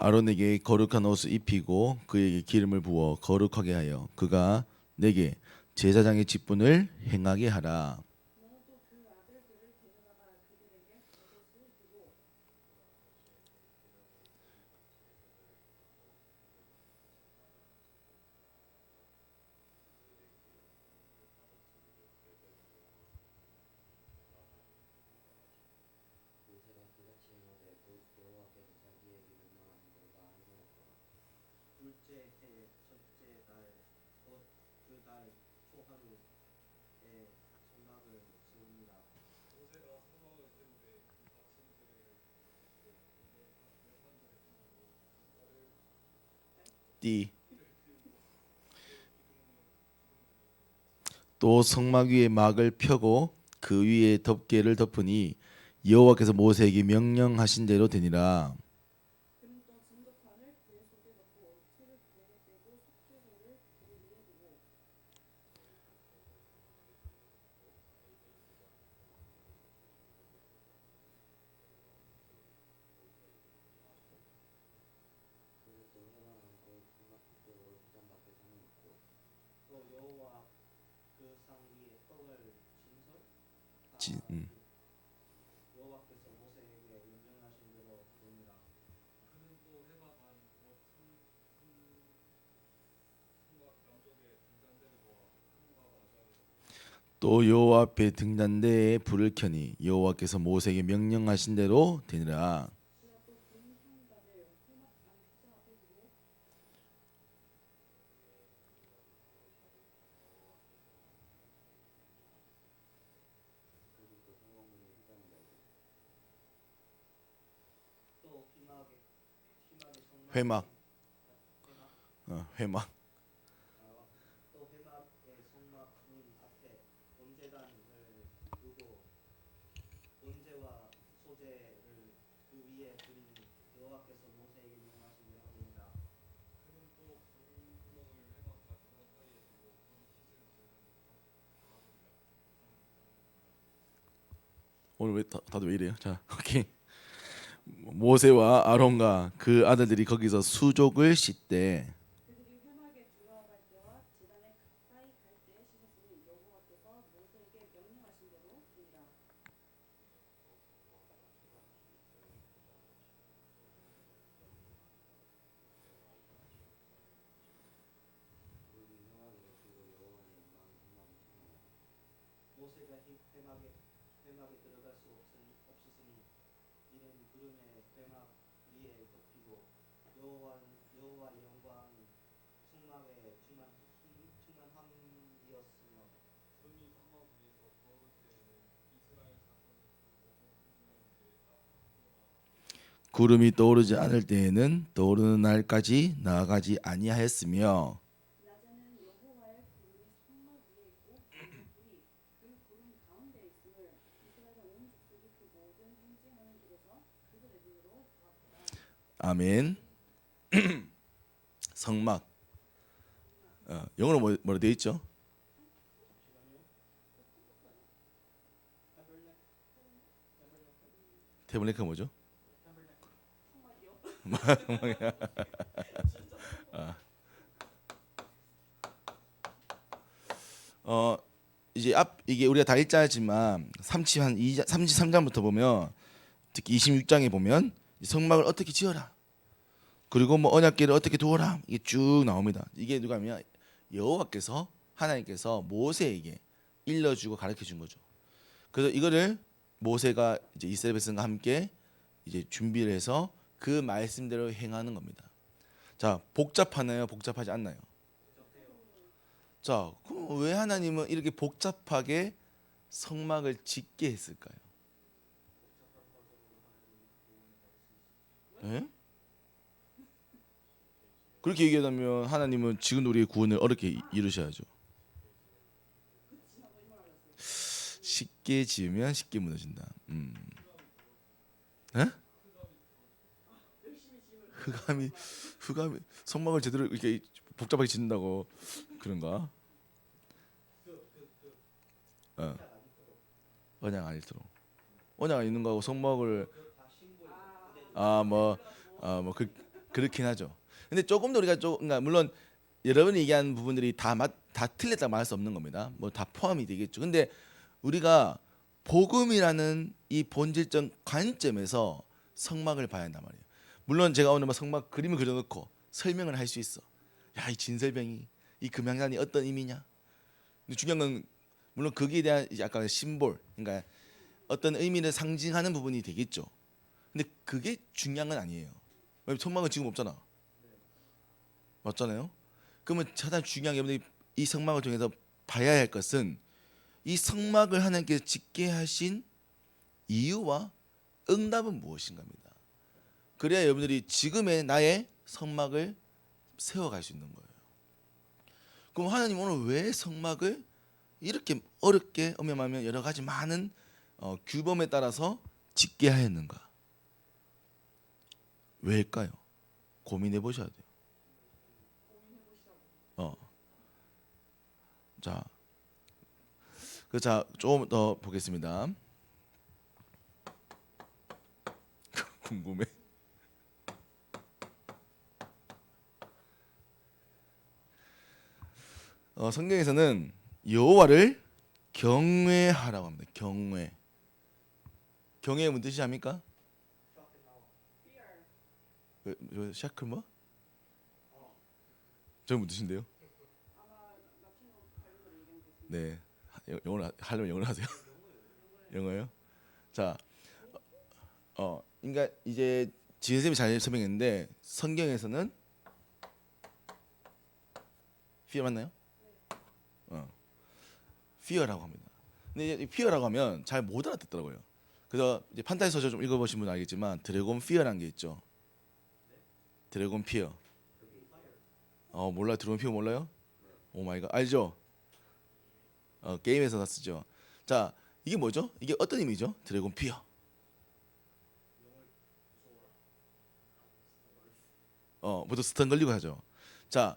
아론에게 거룩한 옷을 입히고 그에게 기름을 부어 거룩하게 하여 그가 내게 제사장의 직분을 행하게 하라. 띠. 또 성막 위에 막을 펴고 그 위에 덮개를 덮으니 여호와께서 모세에게 명령하신 대로 되니라. 지, 음. 또 여호와 앞에 등잔대에 불을 켜니 여호와께서 모세에게 명령하신 대로 되니라. 회막, 회막. 오늘 왜 다들 왜 이래요? 자, 오케이. 모세와 아론과 그 아들들이 거기서 수족을 씻되 구름이 떠오르지 않을 때에는 떠오르는 날까지 나아가지 아니하였으며 아멘. 성막 영어로 뭐로 되어 있죠? 태블릿은 뭐죠? 어 이제 앞 이게 우리가 다 읽자지만 33장부터 보면 특히 26장에 보면 성막을 어떻게 지어라 그리고 뭐 언약궤를 어떻게 두어라 이게 쭉 나옵니다. 이게 누가면 여호와께서 하나님께서 모세에게 일러주고 가르쳐 준 거죠. 그래서 이거를 모세가 이제 이스라엘 백성과 함께 이제 준비를 해서 그 말씀대로 행하는 겁니다. 자, 복잡하나요? 복잡하지 않나요? 자, 그럼 왜 하나님은 이렇게 복잡하게 성막을 짓게 했을까요? 예? 그렇게 얘기하면 하나님은 지금 우리의 구원을 어렵게 이루셔야죠. 쉽게 지으면 쉽게 무너진다. 예? 흑암이 성막을 제대로 이렇게 복잡하게 짓는다고 그런가? 어. 언약 아닐도록 언약 있는 거하고 성막을 그렇긴 하죠. 근데 조금 더 우리가 그러니까 물론 여러분이 얘기한 부분들이 다 틀렸다고 말할 수 없는 겁니다. 뭐 다 포함이 되겠죠. 근데 우리가 복음이라는 이 본질적 관점에서 성막을 봐야 한단 말이에요. 물론 제가 오늘 뭐 성막 그림을 그려놓고 설명을 할 수 있어. 야, 이 진설병이 이 금양산이 어떤 의미냐. 근데 중요한 건 물론 거기에 대한 이제 아까 심볼, 그러니까 어떤 의미를 상징하는 부분이 되겠죠. 근데 그게 중요한 건 아니에요. 왜냐면 성막은 지금 없잖아. 맞잖아요. 그러면 가장 중요한 게 여러분들이 이 성막을 통해서 봐야 할 것은 이 성막을 하나님께서 짓게 하신 이유와 응답은 무엇인가입니다. 그래야 여러분들이 지금의 나의 성막을 세워갈 수 있는 거예요. 그럼 하나님 오늘 왜 성막을 이렇게 어렵게 엄연하면 여러 가지 많은 규범에 따라서 짓게 하였는가? 왜일까요? 고민해 보셔야 돼요. 자, 조금 더 보겠습니다. 궁금해. 성경에서는 여호와를 경외하라고 합니다. 경외. 경외의 무슨 뜻이 압니까? 샤클 뭐? 저 무슨 뜻인데요? 네, 영어로 하려면 영어로 하세요. 영어요? 자, 그러니까 이제 지은 쌤이 잘 설명했는데 성경에서는 fear 맞나요? fear라고 합니다. 근데 이제 fear라고 하면 잘 못 알아듣더라고요. 그래서 이제 판타지 소설 좀 읽어보신 분은 알겠지만 드래곤 피어라는 게 있죠. 드래곤 피어. 몰라요? 드래곤 피어 몰라요? 오 마이 갓. 알죠? 게임에서 다 쓰죠. 자, 이게 뭐죠? 이게 어떤 의미죠? 드래곤 피어. 보통 스턴 걸리고 하죠. 자,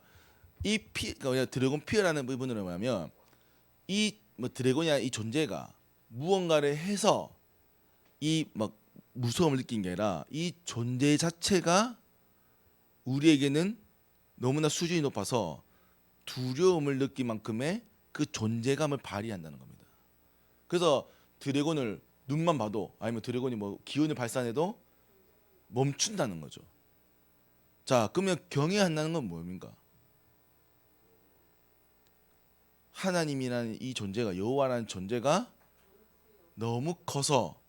그러니까 드래곤 피어라는 부분은 뭐냐면 이 뭐 드래곤이야 이 존재가 무언가를 해서 이 막 무서움을 느낀 게 아니라 이 존재 자체가 우리에게는 너무나 수준이 높아서 두려움을 느낄 만큼의 그 존재감을 발휘한다는 겁니다. 그래서 드래곤을 눈만 봐도 아니면 드래곤이 뭐 기운을 발산해도 멈춘다는 거죠. 자, 그러면 경외한다는 건 뭡니까? 하나님이라는 이 존재가 여호와라는 존재가 너무 커서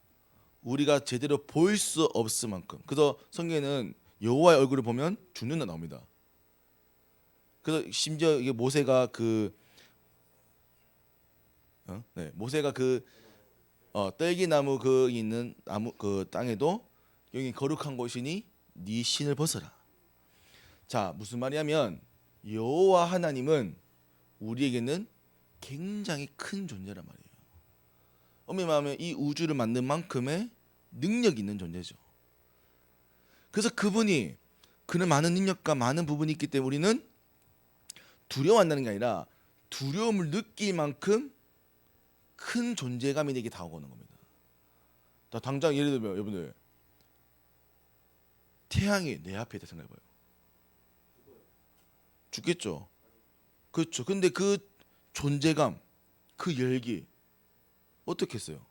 우리가 제대로 볼 수 없을 만큼. 그래서 성경에는 여호와의 얼굴을 보면 죽는다 나옵니다. 그래서 심지어 이게 모세가 모세가 딸기나무 그 있는 나무 그 땅에도 여기 거룩한 곳이니 네 신을 벗어라. 자, 무슨 말이냐면 여호와 하나님은 우리에게는 굉장히 큰 존재란 말이에요. 엄밀히 말하면 이 우주를 만든 만큼의 능력 있는 존재죠. 그래서 그는 많은 능력과 많은 부분이 있기 때문에 우리는 두려워한다는 게 아니라 두려움을 느낄 만큼 큰 존재감이 내게 다가오는 겁니다. 당장 예를 들면 여러분들 태양이 내 앞에 있다 생각해봐요. 죽겠죠. 그렇죠. 근데 그 존재감, 그 열기 어떻게 했어요?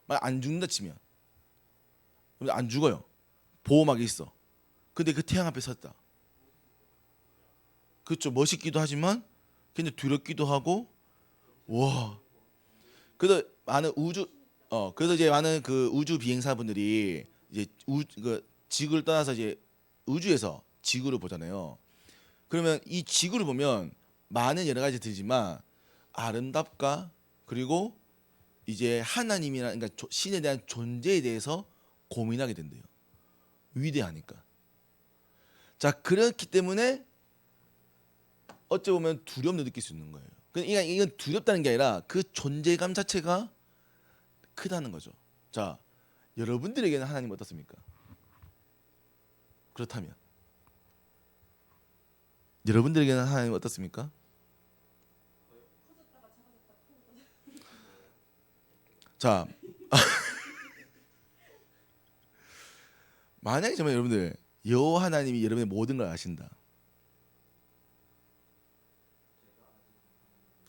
만약 안 죽는다 치면 안 죽어요. 보호막이 있어. 근데 그 태양 앞에 섰다. 그렇죠. 멋있기도 하지만 굉장히 두렵기도 하고 와. 그래서 그래서 이제 많은 그 우주 비행사분들이 이제 지구를 떠나서 이제 우주에서 지구를 보잖아요. 그러면 이 지구를 보면 많은 여러 가지 들지만 아름답과 그리고 이제 하나님이나 그러니까 신에 대한 존재에 대해서 고민하게 된대요. 위대하니까. 자, 그렇기 때문에 어찌 보면 두려움도 느낄 수 있는 거예요. 그러니까 이건 두렵다는 게 아니라 그 존재감 자체가 크다는 거죠. 자, 여러분들에게는 하나님 어떻습니까? 그렇다면 여러분들에게는 하나님 어떻습니까? 자, 만약에 정말 여러분들 여호와 하나님이 여러분의 모든 걸 아신다.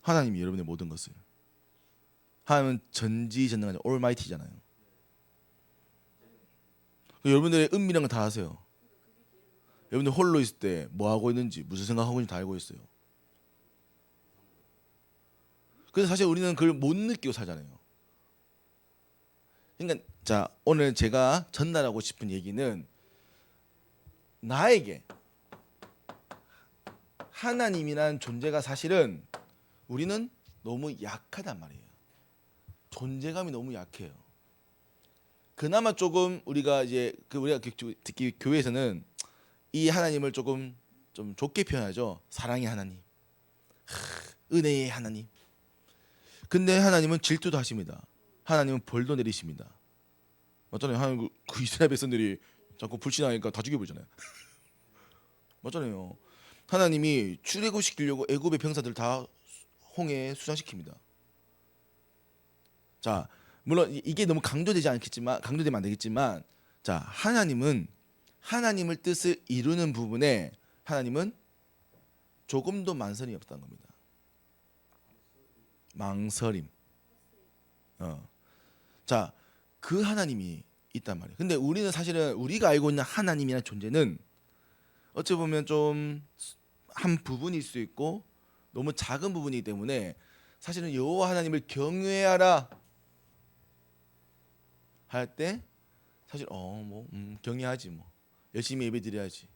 하나님이 여러분의 모든 것을. 하나님은 전지전능하죠. 올마이티잖아요. 여러분들의 은밀한 걸 다 아세요. 여러분들 홀로 있을 때 뭐 하고 있는지 무슨 생각하고 있는지 다 알고 있어요. 그래서 사실 우리는 그걸 못 느끼고 살잖아요. 그러니까 자, 오늘 제가 전달하고 싶은 얘기는 나에게 하나님이란 존재가 사실은 우리는 너무 약하단 말이에요. 존재감이 너무 약해요. 그나마 조금 우리가 이제 우리가 특히 교회에서는 이 하나님을 조금 좀 좋게 표현하죠. 사랑의 하나님, 은혜의 하나님. 근데 하나님은 질투도 하십니다. 하나님은 벌도 내리십니다. 맞잖아요. 하나님 그 이스라엘 백성들이 자꾸 불신하니까 다 죽여버리잖아요. 맞잖아요. 하나님이 출애굽시키려고 애굽의 병사들 다 홍해에 수장시킵니다. 자, 물론 이게 너무 강조되면 안 되겠지만, 자, 하나님은 하나님을 뜻을 이루는 부분에 하나님은 조금도 망설임이 없다는 겁니다. 망설임. 자, 그 하나님이 있단 말이에요. 근데 우리는 사실은 우리가 알고 있는 하나님이라는 존재는 어찌 보면 좀 한 부분일 수 있고 너무 작은 부분이기 때문에 사실은 여호와 하나님을 경외하라 할 때 사실 경외하지 뭐 열심히 예배드려야지.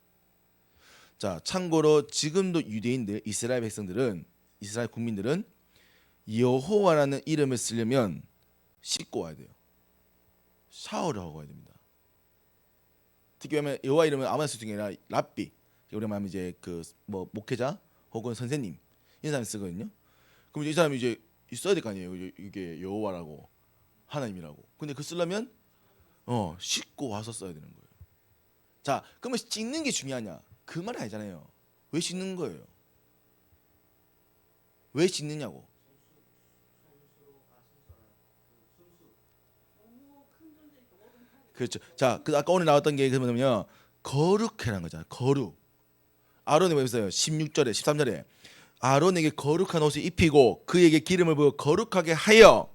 자, 참고로 지금도 유대인들, 이스라엘 백성들은, 이스라엘 국민들은 여호와라는 이름을 쓰려면 씻고 와야 돼요. 샤워를 하고 와야 됩니다. 특히 왜냐면 여호와 이름은 아무나 쓸 수 있는 게 아니라 랍비, 우리가 말하면 이제 그 뭐 목회자 혹은 선생님 이런 사람이 쓰거든요. 그럼 이제 이 사람이 이제 써야 될 거 아니에요. 이게 여호와라고 하나님이라고. 근데 그 쓰려면 씻고 와서 써야 되는 거예요. 자, 그러면 씻는 게 중요하냐? 그 말이 아니잖아요. 왜 씻는 거예요? 왜 씻느냐고. 그렇죠. 자, 그 아까 오늘 나왔던 게 그러면요, 거룩해라는 거잖아요. 거룩. 아론이 뭐였어요? 16절에 13절에 아론에게 거룩한 옷을 입히고 그에게 기름을 부어 거룩하게 하여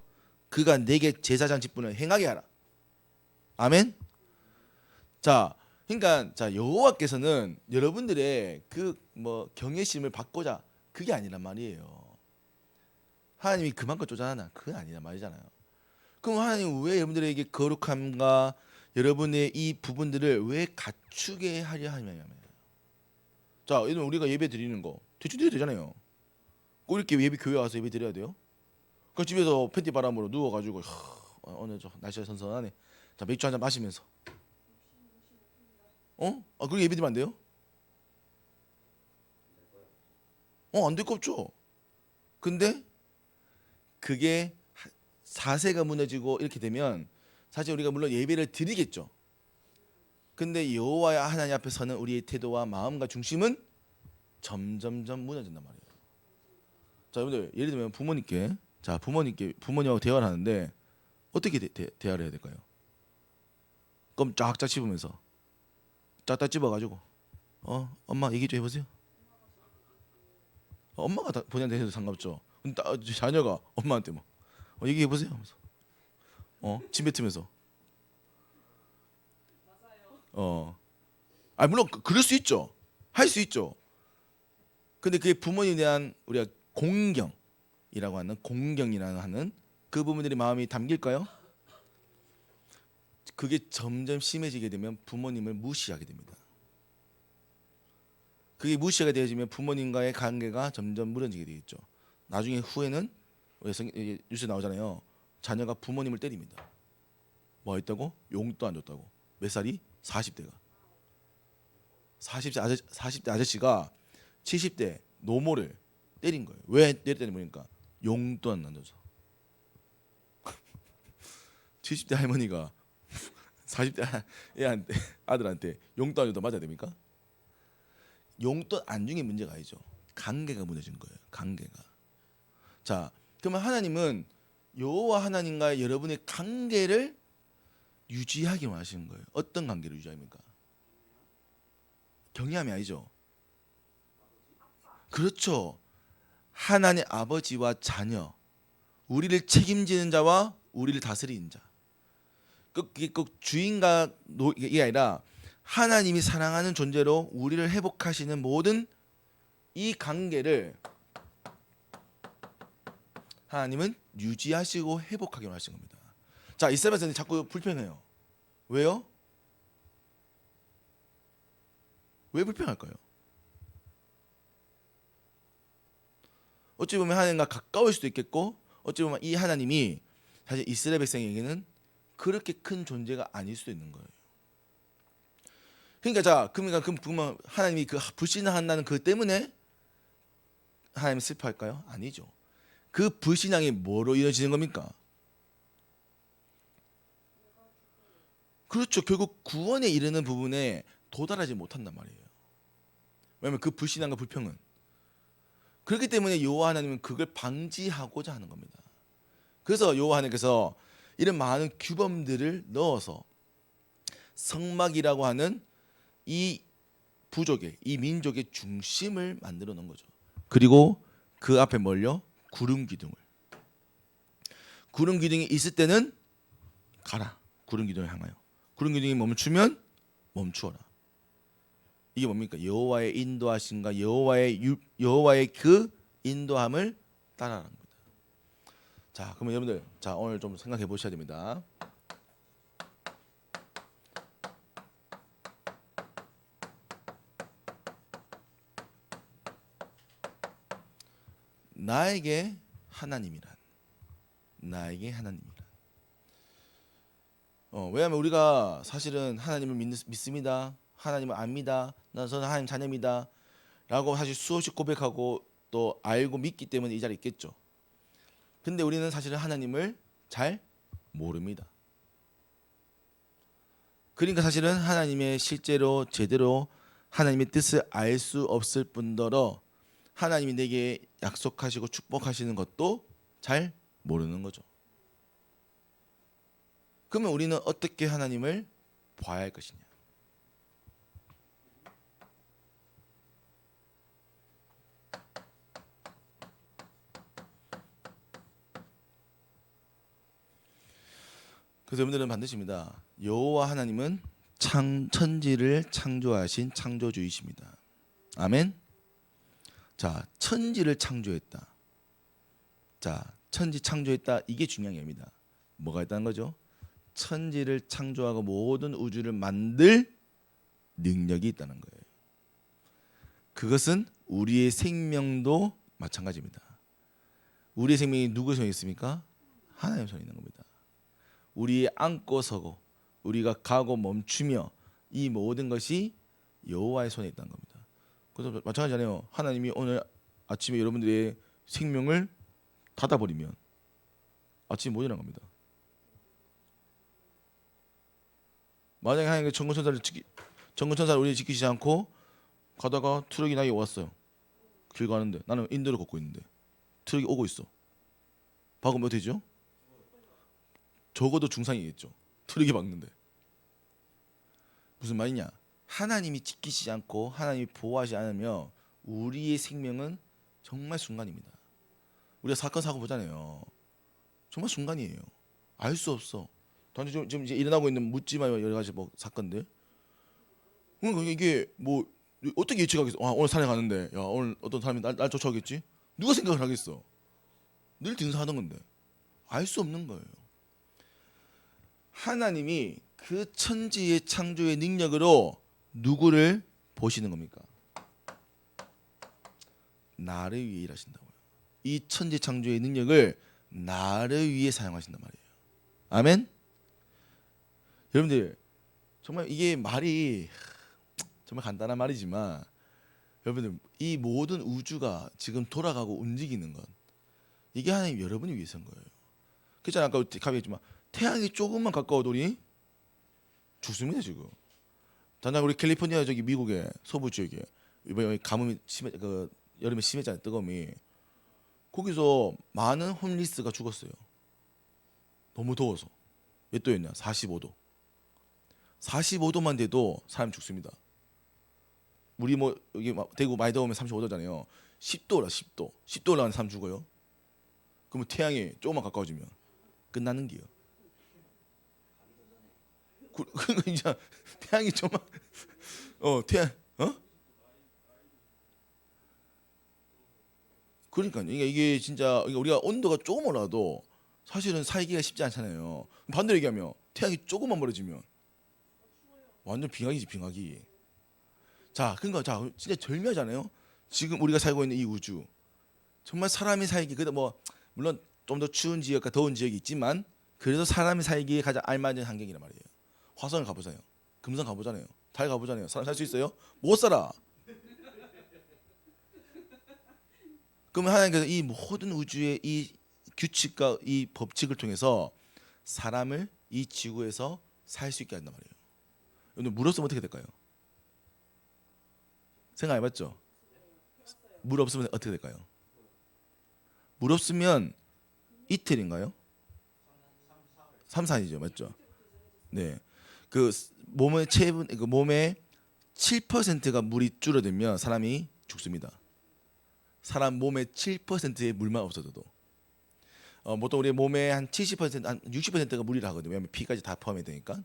그가 내게 제사장 직분을 행하게 하라. 아멘. 자, 그러니까 자, 여호와께서는 여러분들의 그 뭐 경외심을 받고자 그게 아니란 말이에요. 하나님이 그만큼 쪼잔하나 그건 아니란 말이잖아요. 그럼 하나님 왜 여러분들에게 거룩함과 여러분의 이 부분들을 왜 갖추게 하려 하냐면, 자, 이런 우리가 예배 드리는 거 대충 드려야 되잖아요. 꼭 이렇게 예배 교회 와서 예배 드려야 돼요? 그 집에서 팬티 바람으로 누워가지고 오늘 저 날씨가 선선하네. 자, 맥주 한잔 마시면서 그렇게 예배 드리면 안 돼요? 안 될 거 없죠. 근데 그게 사세가 무너지고 이렇게 되면 사실 우리가 물론 예배를 드리겠죠. 근데 여호와 하나님 앞에 서는 우리의 태도와 마음과 중심은 점점점 무너진단 말이에요. 자, 여러분들 예를 들면 부모님하고 대화를 하는데 어떻게 대화를 해야 될까요? 그럼 쫙쫙 씹으면서 쫙쫙 찝어가지고 엄마 얘기 좀 해보세요. 엄마가 본인한테 해도 상관없죠. 근데 자녀가 엄마한테 뭐 얘기해보세요 하면서 침 뱉으면서 물론 그럴 수 있죠. 할 수 있죠. 근데 그게 부모님에 대한 우리가 공경이라고 하는 그 부분들이 마음이 담길까요? 그게 점점 심해지게 되면 부모님을 무시하게 됩니다. 그게 무시가 되어지면 부모님과의 관계가 점점 무너지게 되겠죠. 나중에 후에는 뉴스에 나오잖아요. 자녀가 부모님을 때립니다. 뭐 했다고? 용돈 안 줬다고. 몇 살이? 40대가. 40대 아저씨가 70대 노모를 때린 거예요. 왜 때렸다니 보니까 용돈 안 줘서. 70대 할머니가 40대 애한테 아들한테 용돈 안 줘도 맞아야 됩니까? 용돈 안 준 게 문제가 아니죠. 관계가 무너진 거예요. 관계가. 자, 그러면 하나님은 여호와 하나님과 여러분의 관계를 유지하기 원하시는 거예요. 어떤 관계를 유지합니까? 경외함이 아니죠. 그렇죠. 하나님 아버지와 자녀, 우리를 책임지는 자와 우리를 다스리는 자. 그게 꼭 주인과 이게 아니라 하나님이 사랑하는 존재로 우리를 회복하시는 모든 이 관계를 하나님은 유지하시고 회복하기 원하시는 겁니다. 자, 이스라엘 백성이 자꾸 불평해요. 왜요? 왜 불평할까요? 어찌 보면 하나님과 가까울 수도 있겠고, 어찌 보면 이 하나님이 사실 이스라엘 백성에게는 그렇게 큰 존재가 아닐 수도 있는 거예요. 그러니까 그러면 하나님이 그 불신한다는 그 때문에 하나님이 슬퍼할까요? 아니죠. 그 불신앙이 뭐로 이어지는 겁니까? 그렇죠. 결국 구원에 이르는 부분에 도달하지 못한단 말이에요. 왜냐하면 그 불신앙과 불평은 그렇기 때문에 여호와 하나님은 그걸 방지하고자 하는 겁니다. 그래서 여호와 하나님께서 이런 많은 규범들을 넣어서 성막이라고 하는 이 부족의 이 민족의 중심을 만들어 놓은 거죠. 그리고 그 앞에 뭘요? 구름 기둥이 있을 때는 가라. 구름 기둥을 향하여. 구름 기둥이 멈추면 멈추어라. 이게 뭡니까? 여호와의 인도하심과 여호와의 그 인도함을 따라하는 겁니다. 자, 그러면 여러분들, 자 오늘 좀 생각해 보셔야 됩니다. 나에게 하나님이란. 왜냐하면 우리가 사실은 하나님을 믿습니다. 하나님을 압니다. 저는 하나님 자녀입니다. 라고 사실 수없이 고백하고 또 알고 믿기 때문에 이 자리에 있겠죠. 근데 우리는 사실은 하나님을 잘 모릅니다. 그러니까 사실은 하나님의 실제로 제대로 하나님의 뜻을 알 수 없을 뿐더러 하나님이 내게 약속하시고 축복하시는 것도 잘 모르는 거죠. 그러면 우리는 어떻게 하나님을 봐야 할 것이냐? 그래서 여러분들은 반드시입니다. 여호와 하나님은 천지를 창조하신 창조주이십니다. 아멘. 자, 천지를 창조했다. 자, 천지 창조했다. 이게 중요한 겁니다. 뭐가 있다는 거죠? 천지를 창조하고 모든 우주를 만들 능력이 있다는 거예요. 그것은 우리의 생명도 마찬가지입니다. 우리의 생명이 누구의 손에 있습니까? 하나님의 손에 있는 겁니다. 우리의 앉고 서고 우리가 가고 멈추며 이 모든 것이 여호와의 손에 있다는 겁니다. 그래서 마찬가지잖아요. 하나님이 오늘 아침에 여러분들의 생명을 닫아버리면 아침에 못 일어난 겁니다. 만약에 하나님께 정근천사를 우리 지키지 않고 가다가 트럭이 나에게 왔어요. 길 가는데 나는 인도를 걷고 있는데 트럭이 오고 있어. 박으면 어떻게 되죠? 적어도 중상이겠죠. 트럭이 박는데. 무슨 말이냐? 하나님이 지키시지 않고 하나님이 보호하지 않으면 우리의 생명은 정말 순간입니다. 우리가 사건 사고 보잖아요. 정말 순간이에요. 알 수 없어. 단지 지금 이제 일어나고 있는 묻지마 여러 가지 뭐 사건들. 그러니까 이게 뭐 어떻게 예측하겠어? 오늘 산에 가는데 야 오늘 어떤 사람이 날 쫓아오겠지? 누가 생각을 하겠어? 늘 등산하던 건데 알 수 없는 거예요. 하나님이 그 천지의 창조의 능력으로 누구를 보시는 겁니까? 나를 위해 일하신다고요. 이 천지 창조의 능력을 나를 위해 사용하신단 말이에요. 아멘. 여러분들 정말 이게 말이 정말 간단한 말이지만 여러분들 이 모든 우주가 지금 돌아가고 움직이는 건 이게 하나님 여러분이 위해서인 거예요. 그렇잖아요. 아까 가비했지만 태양이 조금만 가까워도 우리 죽습니다 지금. 단장 우리 캘리포니아 저기 미국의 서부 지역에 이번에 가뭄이 여름에 심했잖아요. 뜨거움이. 거기서 많은 홈리스가 죽었어요. 너무 더워서. 몇 도였냐? 45도. 45도만 돼도 사람 죽습니다. 우리 뭐 여기 대구 많이 더우면 35도잖아요. 10도라 10도. 10도 올라가는 사람 죽어요. 그러면 태양이 조금만 가까워지면 끝나는 게요. 그 이제 태양이 좀만 태양 그러니까요. 이게 진짜 우리가 온도가 조금 올라도 사실은 살기가 쉽지 않잖아요. 반대로 얘기하면 태양이 조금만 멀어지면 완전 빙하기지 빙하기. 자, 그러니까 자 진짜 절묘하잖아요. 지금 우리가 살고 있는 이 우주 정말 사람이 살기 그래도 뭐 물론 좀 더 추운 지역과 더운 지역이 있지만 그래도 사람이 살기에 가장 알맞은 환경이란 말이에요. 화성을 가보잖아요. 금성 가보잖아요. 달 가보잖아요. 사람 살 수 있어요? 못 살아. 그러면 하나님께서 이 모든 우주의 이 규칙과 이 법칙을 통해서 사람을 이 지구에서 살 수 있게 한단 말이에요. 여러분 물 없으면 어떻게 될까요? 생각 해봤죠? 물 없으면 어떻게 될까요? 물 없으면 이틀인가요? 3, 4일이죠, 맞죠? 네, 그 몸의 체분, 그 몸의 7%가 물이 줄어들면 사람이 죽습니다. 사람 몸의 7%의 물만 없어져도 보통 우리 몸의 한 70%, 한 60%가 물이라 하거든요. 왜냐하면 피까지 다 포함이 되니까.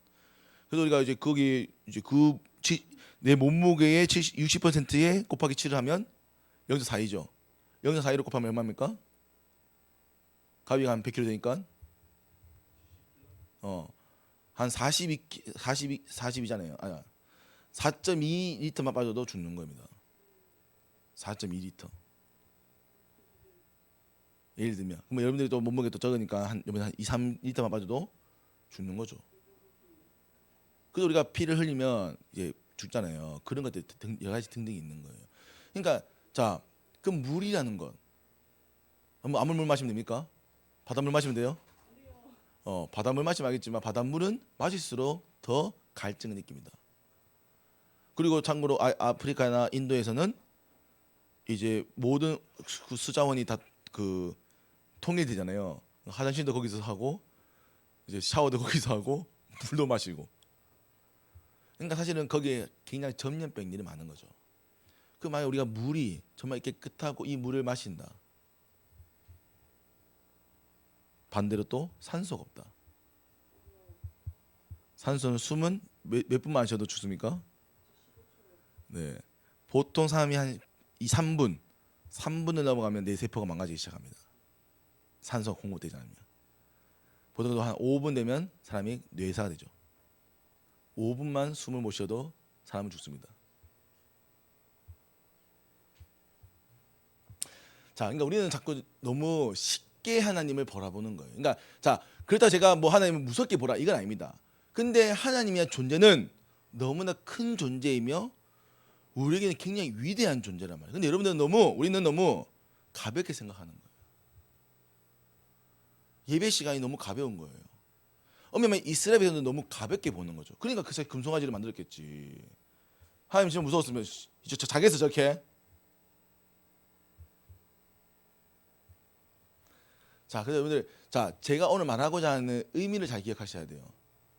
그래서 우리가 이제 거기 이제 내 몸무게의 60%에 곱하기 7을 하면 0.4이죠. 0.42로 곱하면 얼마입니까? 가위가 한 100kg 되니까 한 42잖아요. 4.2리터만 빠져도 죽는 겁니다. 4.2리터. 예를 들면 그러면 여러분들이 또 몸무게 또 적으니까 한 2, 3리터만 빠져도 죽는 거죠. 그래서 우리가 피를 흘리면 이제 죽잖아요. 그런 것들 여러 가지 등등이 있는 거예요. 그러니까 자, 그 물이라는 것 아무 물 마시면 됩니까? 바닷물 마시면 돼요? 바닷물 마시면 알겠지만 바닷물은 마실수록 더 갈증을 느낍니다. 그리고 참고로 아프리카나 인도에서는 이제 모든 그 수자원이 다 그 통일되잖아요. 화장실도 거기서 하고 이제 샤워도 거기서 하고 물도 마시고. 그러니까 사실은 거기에 굉장히 전염병 일이 많은 거죠. 그 만약 우리가 물이 정말 깨끗하고 이 물을 마신다. 반대로 또 산소가 없다. 산소는 숨은 몇 분만 안 쉬어도 죽습니까? 네. 보통 사람이 한 2, 3분을 넘어가면 뇌 세포가 망가지기 시작합니다. 산소가 공급되지 않으면. 보통 한 5분 되면 사람이 뇌사가 되죠. 5분만 숨을 못 쉬어도 사람은 죽습니다. 자, 그러니까 우리는 자꾸 너무 쉽게 하나님을 바라보는 거예요. 그러니까 자, 그렇다 제가 뭐 하나님을 무섭게 보라 이건 아닙니다. 근데 하나님의 존재는 너무나 큰 존재이며 우리에게는 굉장히 위대한 존재란 말이에요. 근데 우리는 너무 가볍게 생각하는 거예요. 예배 시간이 너무 가벼운 거예요. 어쩌면 이스라엘 백성도 너무 가볍게 보는 거죠. 그러니까 그 사이 금송아지를 만들었겠지. 하나님 지금 무서웠으면 자겠어 저렇게. 자, 그래서 여러분들 제가 오늘 말하고자 하는 의미를 잘 기억하셔야 돼요.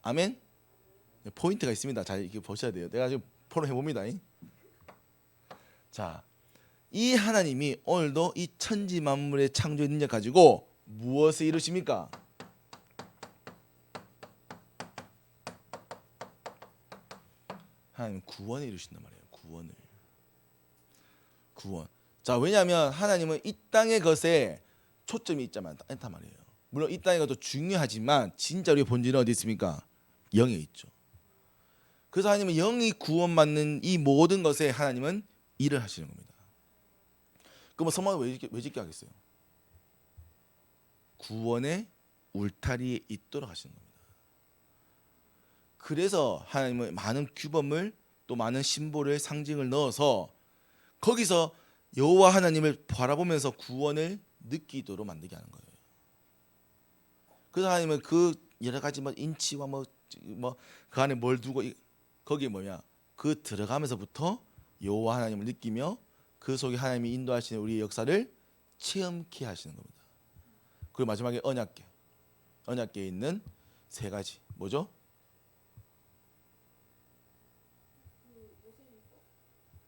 아멘. 포인트가 있습니다. 잘 이렇게 보셔야 돼요. 내가 지금 포럼해 봅니다. 자, 이 하나님이 오늘도 이 천지 만물의 창조의 능력 가지고 무엇을 이루십니까? 하나님 구원을 이루신단 말이에요. 구원. 자, 왜냐하면 하나님은 이 땅의 것에 초점이 있자만 않단 말이에요. 물론 이 땅의 것도 중요하지만 진짜 우리의 본질은 어디 있습니까? 영에 있죠. 그래서 하나님은 영이 구원받는 이 모든 것에 하나님은 일을 하시는 겁니다. 그럼 성막을 왜 짓게 하겠어요? 구원의 울타리에 있도록 하시는 겁니다. 그래서 하나님은 많은 규범을 또 많은 심볼을 상징을 넣어서 거기서 여호와 하나님을 바라보면서 구원을 느끼도록 만들게 하는 거예요. 그래서 하나님은 그 여러 가지 인치와 뭐 그 안에 뭘 두고 거기에 뭐냐? 그 들어가면서부터 여호와 하나님을 느끼며 그 속에 하나님이 인도하시는 우리의 역사를 체험케 하시는 겁니다. 그리고 마지막에 언약궤. 언약궤에 있는 세 가지 뭐죠?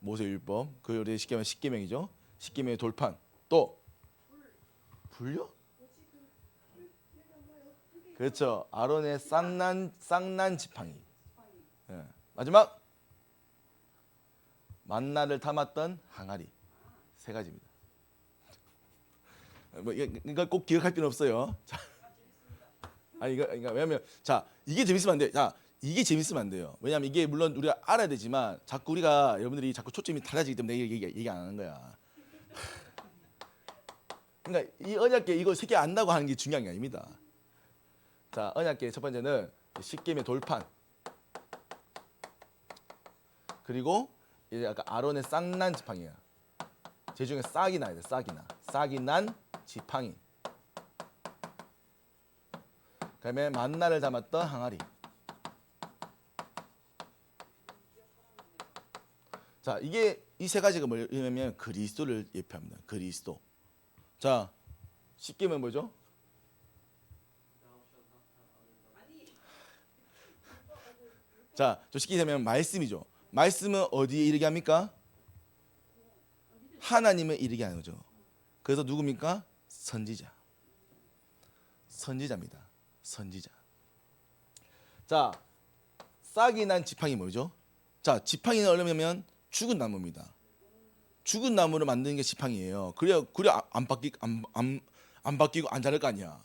모세율법. 그 우리 쉽게 말하면 십계명이죠. 십계명의 돌판. 또 불요? 그렇죠. 아론의 쌍난 지팡이. 예. 마지막 만나를 담았던 항아리. 세 가지입니다. 뭐 이거 꼭 기억할 필요 없어요. 자, 아니 이거 그러니까 왜냐면 자 이게 재밌으면 안 돼. 자 이게 재밌으면 안 돼요. 왜냐면 이게 물론 우리가 알아야 되지만 자꾸 우리가 여러분들이 자꾸 초점이 달라지기 때문에 얘기 안 하는 거야. 그러니까 이 언약궤 이거 세 개 안다고 하는 게 중요한 게 아닙니다. 자 언약궤 첫 번째는 십계명의 돌판. 그리고 이제 아까 아론의 쌍난 지팡이야. 제 중에 싹이 나야 돼. 싹이 난 지팡이. 그다음에 만나를 담았던 항아리. 자 이게 이 세 가지가 뭐냐면 그리스도를 예표합니다. 그리스도. 자 십계명 뭐죠? 자 저 쉽게 되면 말씀이죠. 말씀은 어디에 이르게 합니까? 하나님을 이르게 하는 거죠. 그래서 누굽니까? 선지자입니다. 선지자. 자 싹이 난 지팡이 뭐죠? 자 지팡이는 얼마냐면 죽은 나무입니다. 죽은 나무를 만드는 게 지팡이에요. 그래 안 바뀌고 안 자랄 거 아니야.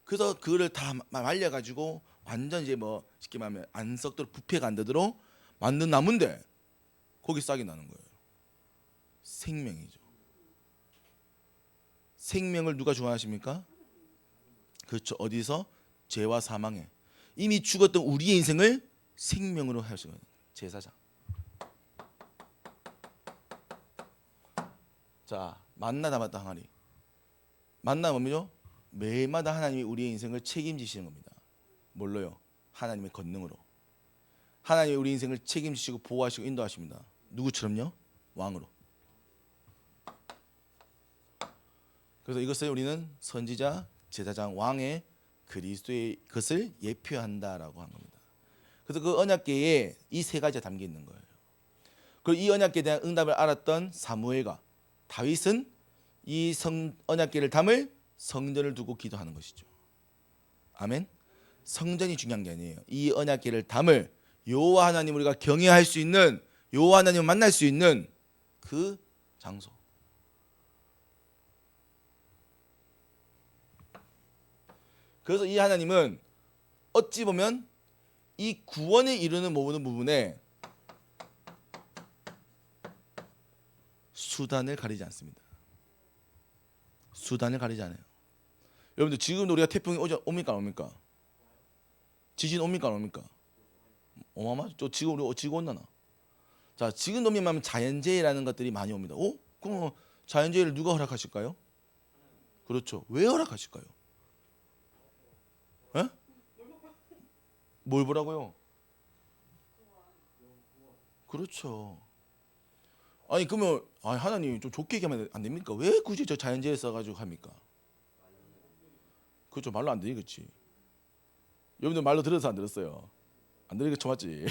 그래서 그거를 다 말려 가지고 완전 이제 뭐 쉽게 말하면 안 썩도록 부패가 안 되도록 만든 나무인데 거기 싹이 나는 거예요. 생명이죠. 생명을 누가 주관하십니까? 그렇죠. 어디서? 죄와 사망에 이미 죽었던 우리의 인생을 생명으로 하시는 거예요. 제사장. 자 만나 담았다 항아리. 만나 뭡니까? 매일마다 하나님이 우리의 인생을 책임지시는 겁니다. 뭘로요? 하나님의 권능으로. 하나님이 우리 인생을 책임지시고 보호하시고 인도하십니다. 누구처럼요? 왕으로. 그래서 이것을 우리는 선지자, 제사장, 왕의 그리스도의 것을 예표한다라고 한 겁니다. 그래서 그 언약궤에 이 세 가지가 담겨 있는 거예요. 그리고 이 언약궤에 대한 응답을 알았던 사무엘과 다윗은 이 언약궤를 담을 성전을 두고 기도하는 것이죠. 아멘. 성전이 중요한 게 아니에요. 이 언약궤를 담을 여호와 하나님 우리가 경외할 수 있는 여호와 하나님을 만날 수 있는 그 장소. 그래서 이 하나님은 어찌 보면 이 구원에 이르는 모든 부분에 수단을 가리지 않습니다. 수단을 가리지 않아요. 여러분들 지금 우리가 태풍이 옵니까 안 옵니까? 지진 옵니까 안 옵니까? 어마어마하죠. 지금 우리 지구 온난화. 자 지금 놈이면 자연재해라는 것들이 많이 옵니다. 그럼 자연재해를 누가 허락하실까요? 그렇죠. 왜 허락하실까요? 에? 뭘 보라고요? 그렇죠. 아니 그러면 하나님 좀 좋게 얘기하면 안 됩니까? 왜 굳이 저 자연재해 써가지고 합니까? 그렇죠. 말로 안 되니 그렇지. 여러분들 말로 들어서 안 들었어요? 안 들으니까 좋았지.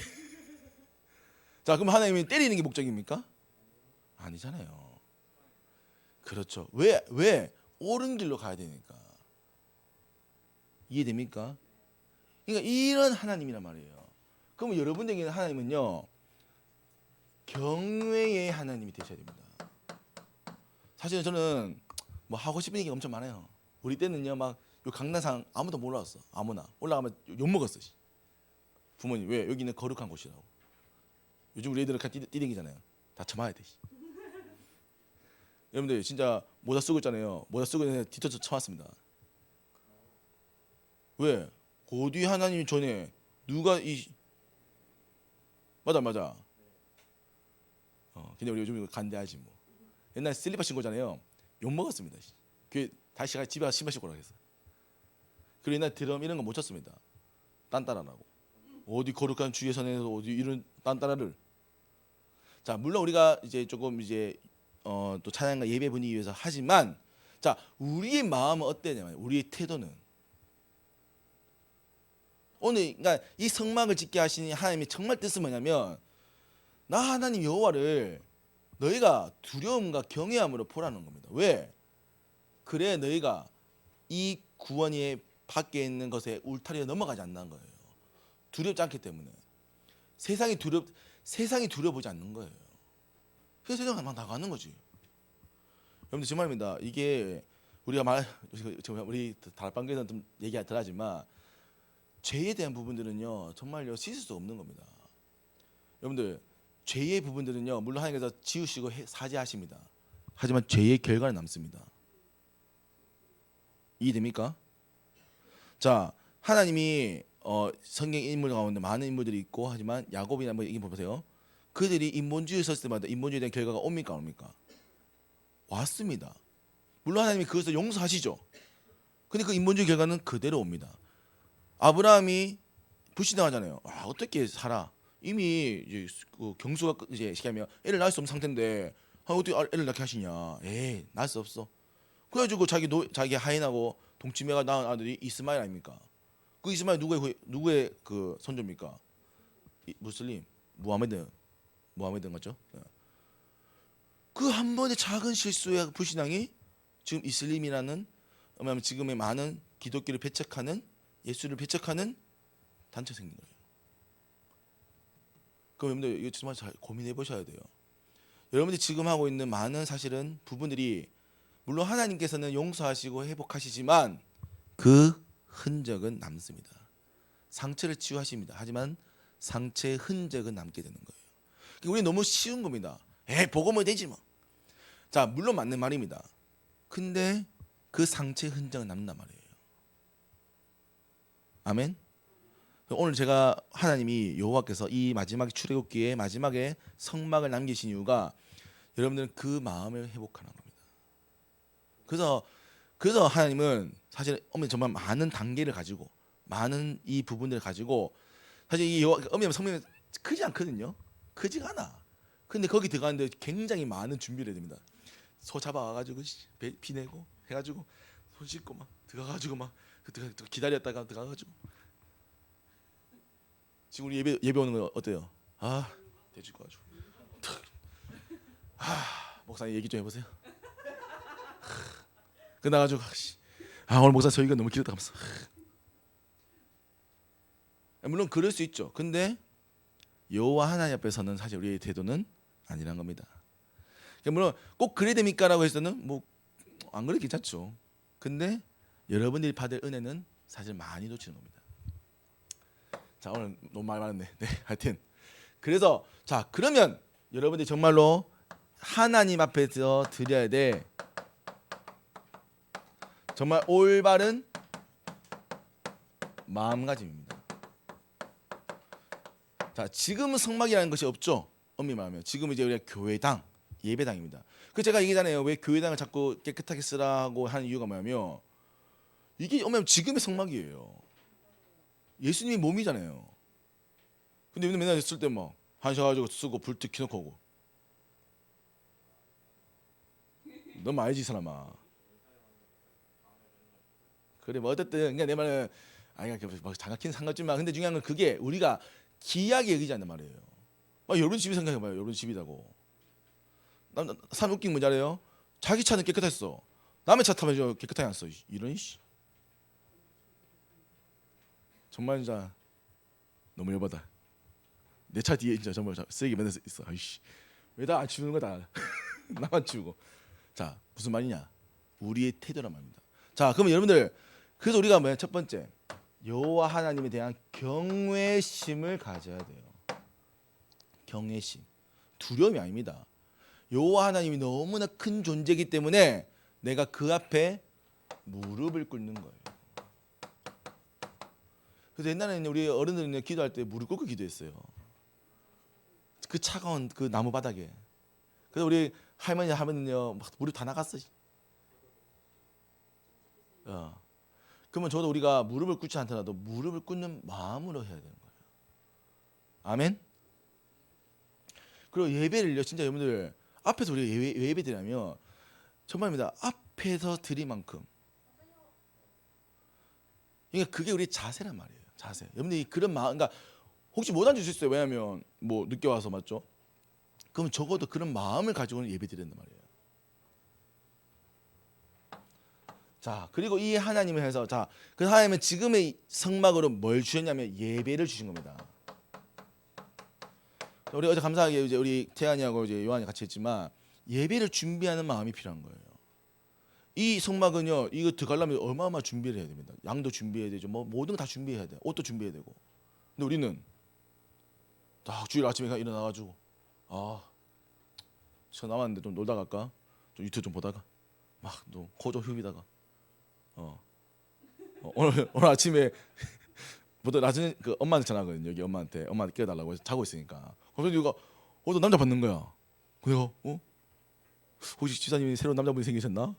자 그럼 하나님이 때리는 게 목적입니까? 아니잖아요. 그렇죠. 왜 옳은 길로 가야 되니까. 이해됩니까? 그러니까 이런 하나님이란 말이에요. 그러면 여러분에게는 하나님은요 경외의 하나님이 되셔야 됩니다. 사실은 저는 뭐 하고 싶은 얘기가 엄청 많아요. 우리 때는요 막 요 강남상 아무도 몰랐어. 아무나 올라가면 욕 먹었어. 부모님 왜 여기는 거룩한 곳이라고. 요즘 우리 애들은 그냥 뛰댕기잖아요. 다 쳐맞아야 돼. 여러분들 진짜 모자 쓰고 있잖아요. 모자 쓰고 있는데 뒤터쳐 쳐맞습니다. 왜? 고뒤 하나님 전에 누가 맞아. 근데 우리 요즘 간대하지 뭐. 옛날 슬리퍼 신고잖아요. 욕 먹었습니다. 그 다시 집에 가서 신발 신고 오라고 했어. 그리고 옛날 드럼 이런 거 못 쳤습니다. 딴따라라고. 어디 거룩한 주의 선에서 어디 이런 딴따라를. 자, 물론 우리가 이제 조금 이제 또 찬양과 예배 분위기 위해서 하지만, 자, 우리의 마음은 어때냐면, 우리의 태도는 오늘 그러니까 이 성막을 짓게 하신 하나님의 정말 뜻은 뭐냐면, 나 하나님 여호와를 너희가 두려움과 경외함으로 보라는 겁니다. 왜? 그래 너희가 이 구원이 밖에 있는 것에 울타리에 넘어가지 않는 거예요. 두렵지 않기 때문에. 세상이 두려보지 않는 거예요. 그래서 세상을 막 나가는 거지. 여러분들 정말입니다. 이게 우리가 우리 다락방에서는 좀 얘기 덜 하지만, 죄에 대한 부분들은요 정말요 씻을 수 없는 겁니다. 여러분들 죄의 부분들은요 물론 하나님께서 지우시고 사죄하십니다. 하지만 죄의 결과는 남습니다. 이해됩니까? 자, 하나님이 성경 인물 가운데 많은 인물들이 있고, 하지만 야곱이나 뭐 이게 보세요. 그들이 인본주의에 섰을 때마다 인본주의에 대한 결과가 옵니까 안 옵니까? 왔습니다. 물론 하나님이 그것을 용서하시죠. 근데 그 인본주의 결과는 그대로 옵니다. 아브라함이 불신당하잖아요. 어떻게 살아? 이미 이제 그 경수가 이제 시키면 애를 낳을 수 없는 상태인데 어떻게 애를 낳게 하시냐? 에이, 낳을 수 없어. 그래가지고 자기 하인하고 동치매가 낳은 아들이 이스마엘 아닙니까? 그 이스마엘 누구의 그 손주입니까? 무슬림 무하메드 맞죠? 그 한 번의 작은 실수의 불신앙이 지금 이슬림이라는, 지금의 많은 기독교를 배척하는, 예수를 배척하는 단체 생긴 거예요. 그럼 여러분들 이거 정말 잘 고민해 보셔야 돼요. 여러분들이 지금 하고 있는 많은 사실은 부분들이 물론 하나님께서는 용서하시고 회복하시지만 그 흔적은 남습니다. 상처를 치유하십니다. 하지만 상처의 흔적은 남게 되는 거예요. 우리 너무 쉬운 겁니다. 복음을 되지 뭐. 자, 물론 맞는 말입니다. 근데 그 상처의 흔적은 남는단 말이에요. 아멘. 오늘 제가 하나님이 여호와께서 이 마지막 출애굽기의 마지막에 성막을 남기신 이유가 여러분들은 그 마음을 회복하는 겁니다. 그래서 하나님은 사실 정말 많은 단계를 가지고 많은 이 부분들을 가지고, 사실 이 성막이 크지 않거든요. 크지가 않아. 근데 거기 들어가는데 굉장히 많은 준비를 해야 됩니다. 소 잡아가지고 비 내고 해가지고 손 씻고 막 들어가가지고 막 기다렸다가 들어가가지고. 지금 우리 예배 오는 거 어때요? 대줄 거 가지고. 목사님 얘기 좀 해보세요. 끝나가지고 오늘 목사 저희가 너무 길었다 하면서. 물론 그럴 수 있죠. 근데 여호와 하나님 앞에서는 사실 우리의 태도는 아니란 겁니다. 물론 꼭 그래야 됩니까라고 해서는 뭐 안 그래도 괜찮죠. 근데 여러분들이 받을 은혜는 사실 많이 놓치는 겁니다. 자, 오늘 너무 말 많았네. 네, 하여튼 그래서 자, 그러면 여러분들이 정말로 하나님 앞에서 드려야 돼 정말 올바른 마음가짐입니다. 자, 지금은 성막이라는 것이 없죠. 엄밀히 말하면 지금 이제 우리가 교회당, 예배당입니다. 그 제가 얘기잖아요. 왜 교회당을 자꾸 깨끗하게 쓰라고 하는 이유가 뭐냐면, 이게 엄밀히 지금의 성막이에요. 예수님이 몸이잖아요. 근데 맨날 쓸 때 막 하셔가지고 쓰고 불 켜놓고 오고. 넌 알지, 이 사람아. 그래, 뭐 어쨌든 그러니까 내 말은 장갑 끼는 상관없지만, 근데 중요한 건 그게 우리가 기이하게 여기지 않는 말이에요. 여러분 집이 생각해봐요. 여러분 집이라고. 참 웃긴 문제 알아요? 자기 차는 깨끗했어. 남의 차 타면 깨끗하게 안 써. 이런 씨. 정말 진짜 너무 열받아. 내 차 뒤에 진짜 정말 쓰레기 맨날 있어. 아이씨, 왜 다 안 치우는 거다. 나만 치우고. 자, 무슨 말이냐? 우리의 태도란 말입니다. 자, 그러면 여러분들, 그래서 우리가 뭐야? 첫 번째, 여호와 하나님에 대한 경외심을 가져야 돼요. 경외심, 두려움이 아닙니다. 여호와 하나님이 너무나 큰 존재이기 때문에 내가 그 앞에 무릎을 꿇는 거예요. 그래서 옛날에는 우리 어른들은 기도할 때 무릎 꿇고 기도했어요. 그 차가운 그 나무 바닥에. 그래서 우리 할머니 하면요 막 무릎 다 나갔어. 그러면 저도 우리가 무릎을 꿇지 않더라도 무릎을 꿇는 마음으로 해야 되는 거예요. 아멘. 그리고 예배를요, 진짜 여러분들 앞에서 우리가 예배 드리면 정말입니다. 앞에서 드릴 만큼. 그러니까 그게 우리 자세란 말이에요. 자세. 여러분들이 그런 마음, 그러니까 혹시 못 앉을 수 있어요. 왜냐하면 뭐 늦게 와서 맞죠? 그럼 적어도 그런 마음을 가지고는 예배 드린단 말이에요. 자, 그리고 이 하나님을 해서 자, 그 하나님은 지금의 성막으로 뭘 주셨냐면 예배를 주신 겁니다. 우리 어제 감사하게 이제 우리 태안이하고 이제 요한이 같이 했지만 예배를 준비하는 마음이 필요한 거예요. 이 성막은요, 이거 들어가려면 어마어마 준비를 해야 됩니다. 양도 준비해야 되죠. 뭐 모든 거 다 준비해야 돼. 옷도 준비해야 되고. 근데 우리는 딱 주일 아침에 일어나가지고 시간 남았는데 좀 놀다 갈까? 좀 유튜브 좀 보다가 막 또 코조 흡이다가 오늘 아침에 보통 나중에 그 엄마한테 전화하거든요. 여기 엄마한테 깨워달라고 해서 자고 있으니까. 그래서 누가 너 남자 받는 거야. 그래서 혹시 지사님이 새로운 남자분이 생기셨나?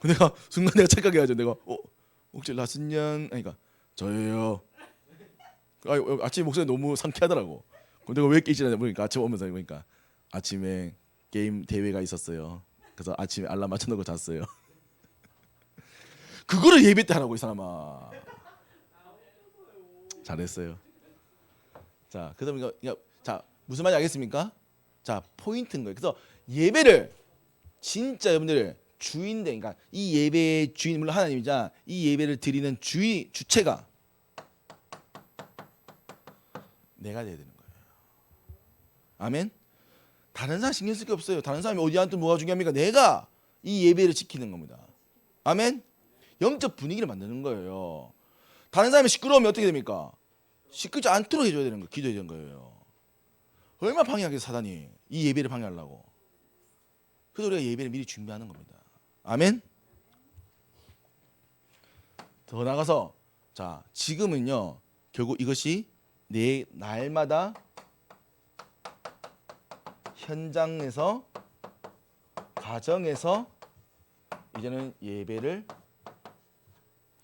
내가 순간 내가 착각해가지고 내가 혹시 라스년 그러니까 저예요. 아침 목소리 너무 상쾌하더라고. 근데 내가 왜 이렇게 일찍 일어나냐 보니까 아침 오면서 보니까 아침에 게임 대회가 있었어요. 그래서 아침에 알람 맞춰놓고 잤어요. 그거를 예배 때 하라고 이 사람아. 잘했어요. 자, 그러면 자 무슨 말인지 알겠습니까? 자, 포인트인 거예요. 그래서 예배를 진짜 여러분들 주인들, 그러니까 이 예배의 주인 물론 하나님이자 이 예배를 드리는 주체가 내가 돼야 되는 거예요. 아멘. 다른 사람 신경 쓸 게 없어요. 다른 사람이 어디한테 뭐가 중요합니까? 내가 이 예배를 지키는 겁니다. 아멘. 영적 분위기를 만드는 거예요. 다른 사람이 시끄러우면 어떻게 됩니까? 시끄럽지 않도록 해줘야 되는 거예요. 기도해야 되는 거예요. 얼마나 방해하겠어 사단이 이 예배를 방해하려고. 그래서 우리가 예배를 미리 준비하는 겁니다. 아멘. 더 나가서 자 지금은요 결국 이것이 내 날마다 현장에서 가정에서 이제는 예배를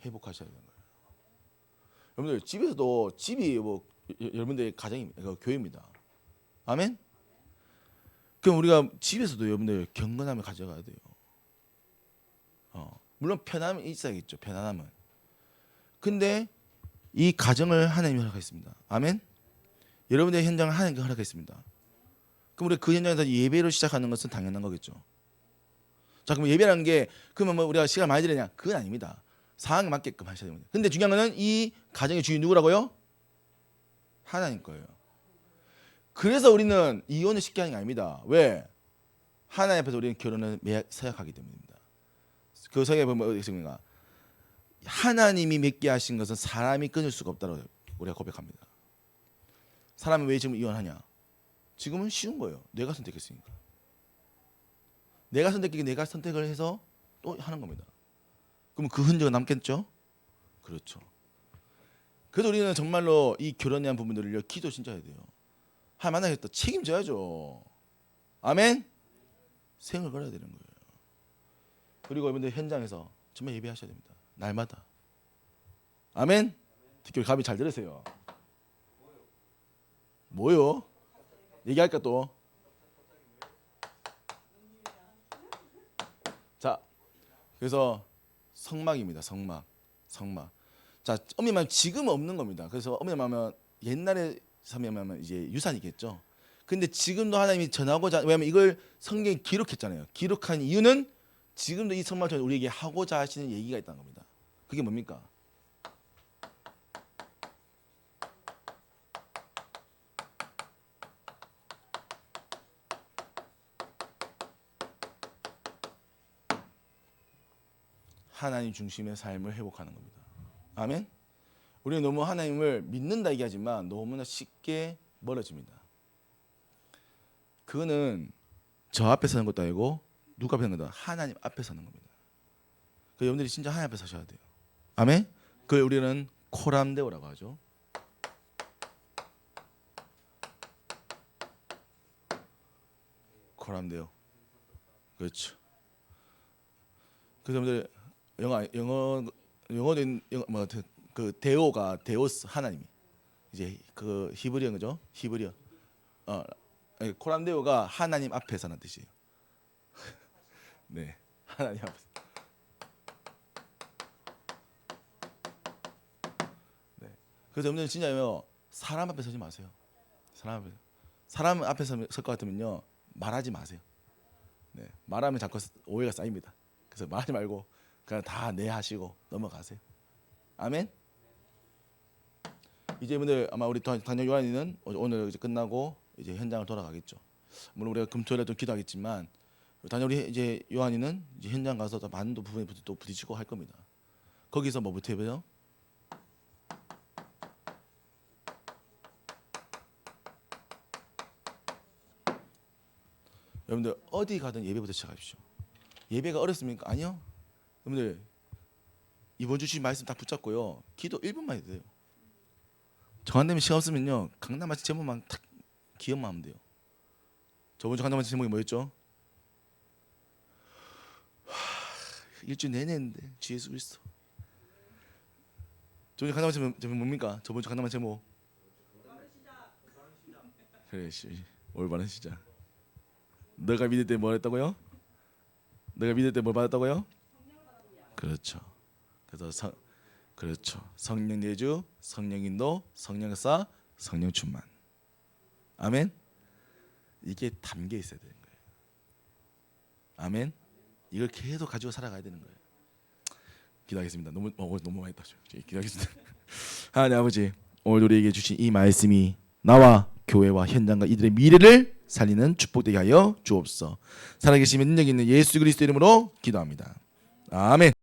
회복하셔야 되는 거예요. 여러분들 집에서도 집이 뭐 여러분들의 가정입니다. 교회입니다. 아멘. 그럼 우리가 집에서도 여러분들 경건함을 가져가야 돼요. 물론 편함이 있어야겠죠. 편안함은. 근데 이 가정을 하나님이 허락했습니다. 아멘. 여러분들의 현장을 하나님께 허락했습니다. 그럼 우리가 그 현장에서 예배를 시작하는 것은 당연한 거겠죠. 자, 그럼 예배라는 게 그러면 뭐 우리가 시간 많이 들이냐? 그건 아닙니다. 상황에 맞게끔 하셔야 됩니다. 근데 중요한 거는 이 가정의 주인 누구라고요? 하나님 거예요. 그래서 우리는 이혼을 쉽게 하는 게 아닙니다. 왜? 하나님 앞에서 우리는 결혼을 서약하기 때문입니다. 그 서약에 보면 어디 있습니까? 하나님이 맺게 하신 것은 사람이 끊을 수가 없다고 우리가 고백합니다. 사람이 왜 지금 이혼하냐? 지금은 쉬운 거예요. 내가 선택했으니까. 내가 선택했기 내가 선택을 해서 또 하는 겁니다. 그럼 그 흔적은 남겠죠? 그렇죠. 그래서 우리는 정말로 이 결혼에 대한 부분들을 기도 진짜 해야 돼요. 하나님 만나겠다. 책임져야죠. 아멘? 생을 걸어야 되는 거예요. 그리고 여러분들 현장에서 정말 예배하셔야 됩니다. 날마다. 아멘? 특히 우리 가비 잘 들으세요. 뭐요? 얘기할까 또? 자, 그래서 성막입니다. 성막. 자, 엄밀하면 지금은 없는 겁니다. 그래서 엄밀하면 옛날에 하면 이제 유산이겠죠. 근데 지금도 하나님이 전하고자, 왜냐하면 이걸 성경에 기록했잖아요. 기록한 이유는 지금도 이 성막을 우리에게 하고자 하시는 얘기가 있다는 겁니다. 그게 뭡니까? 하나님 중심의 삶을 회복하는 겁니다. 아멘. 우리는 너무 하나님을 믿는다 얘기하지만 너무나 쉽게 멀어집니다. 그거는 저 앞에 서는 것도 아니고 누가 앞에 서는 것도 아니고 하나님 앞에 서는 겁니다. 그 여러분들이 진짜 하나님 앞에 서셔야 돼요. 아멘. 그걸 우리는 코람데오라고 하죠. 코람데오. 그렇죠. 그래서 여러분들 영어 영어는 뭐그 데오가 데오스 하나님이 이제 그 히브리어 그죠? 히브리어 코란데오가 하나님 앞에서라는 뜻이에요. 네, 하나님 앞에서. 네. 그래서 여러분들 진짜요 사람 앞에 서지 마세요. 사람 앞에 설 것 같으면요 말하지 마세요. 네, 말하면 자꾸 오해가 쌓입니다. 그래서 말하지 말고 그냥 다 네 하시고 넘어가세요. 아멘. 이제 분들 아마 우리 단역 요한이는 오늘 이제 끝나고 이제 현장을 돌아가겠죠. 물론 우리가 금토일에 좀 기도하겠지만 단역 우리 이제 요한이는 이제 현장 가서 또 많은 부분에 또 부딪히고 할 겁니다. 거기서 뭐부터 해봐요? 여러분들 어디 가든 예배부터 시작하십시오. 예배가 어렵습니까? 아니요. 여러분들 이번 주신 말씀 다 붙잡고요. 기도 1분만 해도 돼요. 정한 되면 시간 없으면요 강남아치 제목만 탁 기억만 하면 돼요. 저번 주 강남아치 제목이 뭐였죠? 일주일 내내 했는데 주 예수 그리스도. 저번 주 강남아치 제목 뭡니까? 저번 주 강남아치 제목 그래 올바른 시작. 너가 믿을 때 뭘 했다고요? 너가 믿을 때 뭘 받았다고요? 그렇죠. 그래서 그렇죠. 성령 내주, 성령 인도, 성령 역사, 성령 충만. 아멘. 이게 담겨 있어야 되는 거예요. 아멘. 이걸 계속 가지고 살아가야 되는 거예요. 기도하겠습니다. 너무 많이 했다죠. 기도하겠습니다. 하나님 아버지, 오늘 우리에게 주신 이 말씀이 나와 교회와 현장과 이들의 미래를 살리는 축복되게 하여 주옵소서. 살아계시면 능력 있는 예수 그리스도 이름으로 기도합니다. 아멘.